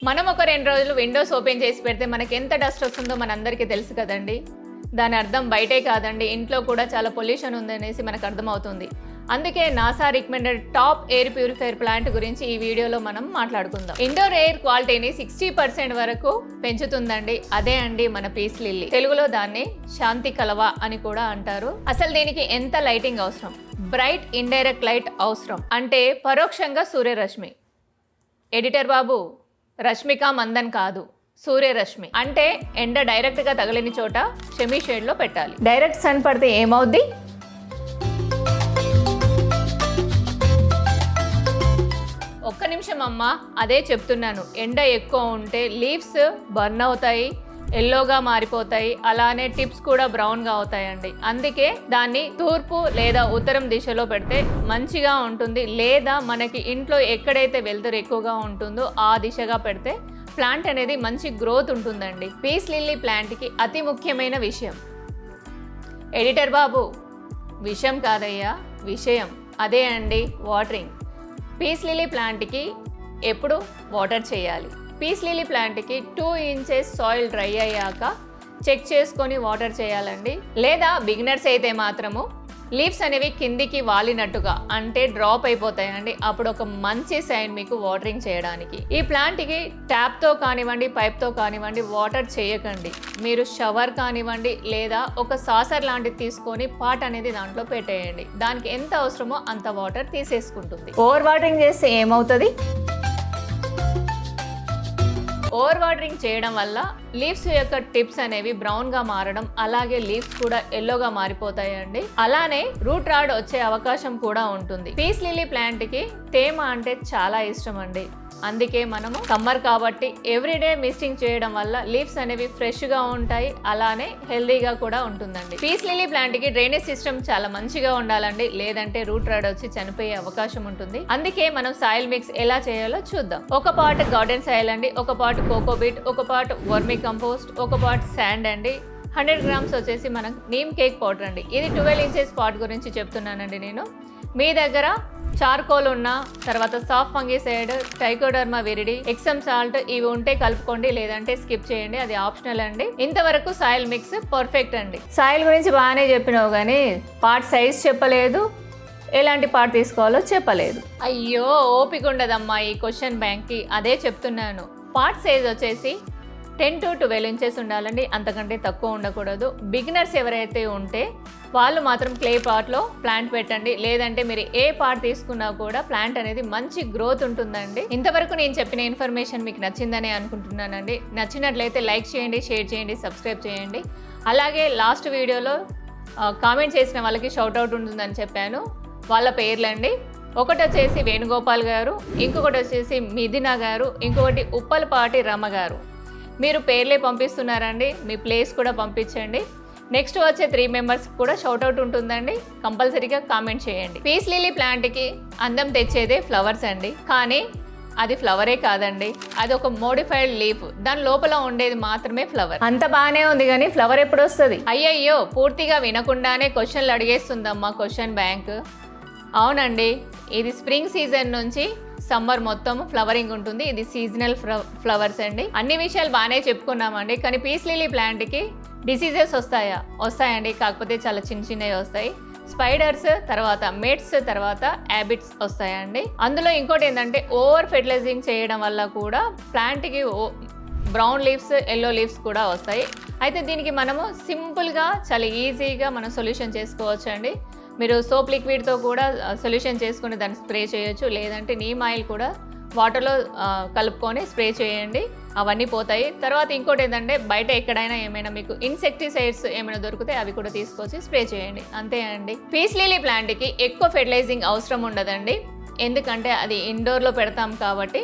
మనం ఒక 2 రోజులు విండోస్ ఓపెన్ చేసి పెడితే మనకి ఎంత డస్ట్ వస్తుందో మనందరికీ తెలుసు కదండి. దాని అర్థం బయటే కాదండి, ఇంట్లో కూడా చాలా పొల్యూషన్ ఉందనేసి మనకు అర్థమవుతుంది. అందుకే NASA recommended top air purifier plant గురించి ఈ వీడియోలో మనం మాట్లాడుకుందాం. ఇండోర్ ఎయిర్ క్వాలిటీని 60% వరకు పెంచుతుందండి. అదే అండి మన పీస్ లిల్లీ. తెలుగులో దాన్ని శాంతి కలవ అని కూడా అంటారు. అసలు దీనికి ఎంత లైటింగ్ అవసరం? బ్రైట్ ఇండైరెక్ట్ లైట్ అవసరం. అంటే పరోక్షంగా సూర్యరశ్మి. ఎడిటర్ బాబు, రష్మిక మందన్ కాదు, సూర్యరశ్మి. అంటే ఎండ డైరెక్ట్గా తగలని చోట సెమీ షేడ్లో పెట్టాలి. డైరెక్ట్ సన్ పడితే ఏమవుద్ది? ఒక్క నిమిషం అమ్మా, అదే చెప్తున్నాను. ఎండ ఎక్కువ ఉంటే లీవ్స్ బర్న్ అవుతాయి, ఎల్లోగా మారిపోతాయి, అలానే టిప్స్ కూడా బ్రౌన్గా అవుతాయండి. అందుకే దాన్ని తూర్పు లేదా ఉత్తరం దిశలో పెడితే మంచిగా ఉంటుంది. లేదా మనకి ఇంట్లో ఎక్కడైతే వెలుతురు ఎక్కువగా ఉంటుందో ఆ దిశగా పెడితే ప్లాంట్ అనేది మంచి గ్రోత్ ఉంటుందండి. పీస్ లిల్లీ ప్లాంట్కి అతి ముఖ్యమైన విషయం. ఎడిటర్ బాబు, విషయం కాదయ్యా, విషయం. అదే అండి వాటరింగ్. పీస్ లిల్లీ ప్లాంట్కి ఎప్పుడు వాటర్ చేయాలి? పీస్ లిల్లీ ప్లాంట్కి 2 ఇంచెస్ సాయిల్ డ్రై అయ్యాక చెక్ చేసుకొని వాటర్ చేయాలండి. లేదా బిగినర్స్ అయితే మాత్రము లీవ్స్ అనేవి కిందికి వాలినట్టుగా అంటే డ్రాప్ అయిపోతాయండి. అప్పుడు ఒక మంచి సైన్ మీకు వాటరింగ్ చేయడానికి. ఈ ప్లాంట్కి ట్యాప్తో కానివ్వండి, పైప్తో కానివ్వండి వాటర్ చేయకండి. మీరు షవర్ కానివ్వండి లేదా ఒక సాసర్ లాంటిది తీసుకొని పాట్ అనేది దాంట్లో పెట్టేయండి. దానికి ఎంత అవసరమో అంత వాటర్ తీసేసుకుంటుంది. ఓవర్ వాటరింగ్ చేస్తే ఏమవుతుంది? ఓవర్ వాటరింగ్ చేయడం వల్ల లీవ్స్ యొక్క టిప్స్ అనేవి బ్రౌన్గా మారడం, అలాగే లీవ్స్ కూడా ఎల్లోగా మారిపోతాయండి. అలానే రూట్ రాడ్ వచ్చే అవకాశం కూడా ఉంటుంది. పీస్ లిల్లీ ప్లాంట్కి తేమ అంటే చాలా ఇష్టం అండి. అందుకే మనము సమ్మర్ కాబట్టి ఎవ్రీడే మిస్టింగ్ చేయడం వల్ల లీవ్స్ అనేవి ఫ్రెష్గా ఉంటాయి, అలానే హెల్దీగా కూడా ఉంటుందండి. పీస్ లిల్లీ ప్లాంట్కి డ్రైనేజ్ సిస్టమ్ చాలా మంచిగా ఉండాలండి, లేదంటే రూట్ రాడ్ వచ్చి చనిపోయే అవకాశం ఉంటుంది. అందుకే మనం సాయిల్ మిక్స్ ఎలా చేయాలో చూద్దాం. ఒక పార్ట్ గార్డెన్ సాయిల్ అండి, ఒక పార్ట్ కోకోబీట్, ఒక పార్ట్ వర్మి కంపోస్ట్, ఒక పార్ట్ శాండ్ అండి, 100 గ్రామ్స్ వచ్చేసి మనం నీమ్ కేక్ పౌడర్ అండి. ఇది 12 ఇంచెస్ పాట్ గురించి చెప్తున్నానండి నేను. మీ దగ్గర చార్కోల్ ఉన్న, తర్వాత soft fungicide, trichoderma viride, exam salt ఇవి ఉంటే కలుపుకోండి, లేదంటే స్కిప్ చేయండి, అది ఆప్షనల్ అండి. ఇంతవరకు సాయిల్ మిక్స్ పర్ఫెక్ట్ అండి. సాయిల్ గురించి బాగానే చెప్పినావు కానీ పార్ట్ సైజ్ చెప్పలేదు, ఎలాంటి పార్ట్ తీసుకోవాలో చెప్పలేదు. అయ్యో ఓపిక ఉండదమ్మా ఈ క్వశ్చన్ బ్యాంక్కి. అదే చెప్తున్నాను. పార్ట్ సైజ్ వచ్చేసి 10 to 12 ఇంచెస్ ఉండాలండి, అంతకంటే తక్కువ ఉండకూడదు. బిగినర్స్ ఎవరైతే ఉంటే వాళ్ళు మాత్రం క్లే పాట్లో ప్లాంట్ పెట్టండి, లేదంటే మీరు ఏ పార్ట్ తీసుకున్నా కూడా ప్లాంట్ అనేది మంచి గ్రోత్ ఉంటుందండి. ఇంతవరకు నేను చెప్పిన ఇన్ఫర్మేషన్ మీకు నచ్చిందని అనుకుంటున్నానండి. నచ్చినట్లయితే లైక్ చేయండి, షేర్ చేయండి, సబ్స్క్రైబ్ చేయండి. అలాగే లాస్ట్ వీడియోలో కామెంట్ చేసిన వాళ్ళకి షౌట్అవుట్ ఉంటుందని చెప్పాను. వాళ్ళ పేర్లండి. ఒకటి వచ్చేసి వేణుగోపాల్ గారు, ఇంకొకటి వచ్చేసి మిథున గారు, ఇంకొకటి ఉప్పలపాటి రమ గారు. మీరు పేర్లే పంపిస్తున్నారండి, మీ ప్లేస్ కూడా పంపించండి. నెక్స్ట్ వచ్చే 3 మెంబర్స్ కూడా షౌట్అవుట్ ఉంటుందండి. కంపల్సరీగా కామెంట్ చేయండి. పీస్ లిల్లీ ప్లాంట్కి అందం తెచ్చేదే ఫ్లవర్స్ అండి, కానీ అది ఫ్లవరే కాదండి, అది ఒక మోడిఫైడ్ లీఫ్. దాని లోపల ఉండేది మాత్రమే ఫ్లవర్. అంత బాగానే ఉంది కానీ ఫ్లవర్ ఎప్పుడు వస్తుంది? అయ్యయ్యో, పూర్తిగా వినకుండానే క్వశ్చన్లు అడిగేస్తుందమ్మా క్వశ్చన్ బ్యాంక్. అవునండి, ఇది స్ప్రింగ్ సీజన్ నుంచి సమ్మర్ మొత్తం ఫ్లవరింగ్ ఉంటుంది. ఇది సీజనల్ ఫ్లవర్స్ అండి. అన్ని విషయాలు బాగానే చెప్పుకున్నామండి, కానీ పీస్ లిల్లీ ప్లాంట్కి డిసీజెస్ వస్తాయండి. కాకపోతే చాలా చిన్నవి వస్తాయి. స్పైడర్స్, తర్వాత మెట్స్, తర్వాత యాబిట్స్ వస్తాయండి. అందులో ఇంకోటి ఏంటంటే ఓవర్ ఫెర్టిలైజింగ్ చేయడం వల్ల కూడా ప్లాంట్కి బ్రౌన్ లీవ్స్, ఎల్లో లీవ్స్ కూడా వస్తాయి. అయితే దీనికి మనము సింపుల్గా చాలా ఈజీగా మనం సొల్యూషన్ చేసుకోవచ్చు అండి. మీరు సోప్ లిక్విడ్తో కూడా సొల్యూషన్ చేసుకుని దాన్ని స్ప్రే చేయొచ్చు, లేదంటే నీమ్ ఆయిల్ కూడా వాటర్లో కలుపుకొని స్ప్రే చేయండి, అవన్నీ పోతాయి. తర్వాత ఇంకోటి ఏంటంటే బయట ఎక్కడైనా ఏమైనా మీకు ఇన్సెక్టిసైడ్స్ ఏమైనా దొరికితే అవి కూడా తీసుకొచ్చి స్ప్రే చేయండి, అంతే అండి. పీస్ లిల్లీ ప్లాంట్కి ఎక్కువ ఫెర్టిలైజింగ్ అవసరం ఉండదండి, ఎందుకంటే అది ఇండోర్లో పెడతాం కాబట్టి.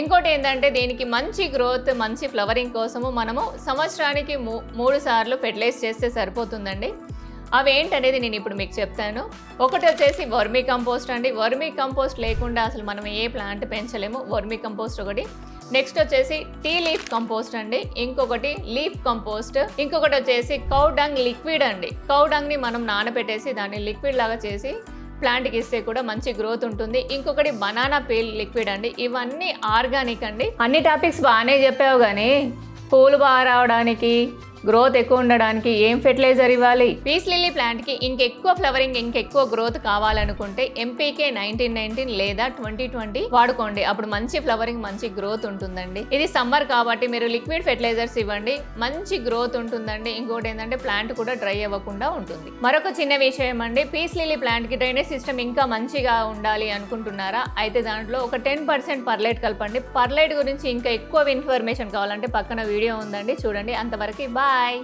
ఇంకోటి ఏంటంటే దీనికి మంచి గ్రోత్, మంచి ఫ్లవరింగ్ కోసము మనము సంవత్సరానికి 3 సార్లు ఫెర్టిలైజ్ చేస్తే సరిపోతుందండి. అవి ఏంటనేది నేను ఇప్పుడు మీకు చెప్తాను. ఒకటి వచ్చేసి వర్మీ కంపోస్ట్ అండి. వర్మీ కంపోస్ట్ లేకుండా అసలు మనం ఏ ప్లాంట్ పెంచలేము. వర్మీ కంపోస్ట్ ఒకటి. నెక్స్ట్ వచ్చేసి టీ లీఫ్ కంపోస్ట్ అండి, ఇంకొకటి లీఫ్ కంపోస్ట్, ఇంకొకటి వచ్చేసి కౌ డంగ్ లిక్విడ్ అండి. కౌ డంగ్ని మనం నానబెట్టేసి దాన్ని లిక్విడ్ లాగా చేసి ప్లాంట్ కి ఇస్తే కూడా మంచి గ్రోత్ ఉంటుంది. ఇంకొకటి బనానా పీల్ లిక్విడ్ అండి. ఇవన్నీ ఆర్గానిక్ అండి. అన్ని టాపిక్స్ బాగానే చెప్పావు కానీ పూలు బాగా రావడానికి, గ్రోత్ ఎక్కువ ఉండడానికి ఏం ఫెర్టిలైజర్ ఇవ్వాలి? పీస్ లిల్లీ ప్లాంట్ కి ఇంకెక్కువ ఫ్లవరింగ్, ఇంకెక్కువ గ్రోత్ కావాలనుకుంటే ఎంపీకే 1919 లేదా 2020 వాడుకోండి. అప్పుడు మంచి ఫ్లవరింగ్, మంచి గ్రోత్ ఉంటుందండి. ఇది సమ్మర్ కాబట్టి మీరు లిక్విడ్ ఫెర్టిలైజర్స్ ఇవ్వండి, మంచి గ్రోత్ ఉంటుందండి. ఇంకోటి ఏంటంటే ప్లాంట్ కూడా డ్రై అవ్వకుండా ఉంటుంది. మరొక చిన్న విషయం అండి, పీస్ లిల్లీ ప్లాంట్ కి డ్రైనేజ్ సిస్టమ్ ఇంకా మంచిగా ఉండాలి అనుకుంటున్నారా? అయితే దాంట్లో ఒక 10% పర్లైట్ కలపండి. పర్లైట్ గురించి ఇంకా ఎక్కువ ఇన్ఫర్మేషన్ కావాలంటే పక్కన వీడియో ఉందండి, చూడండి. అంతవరకు బాయ్.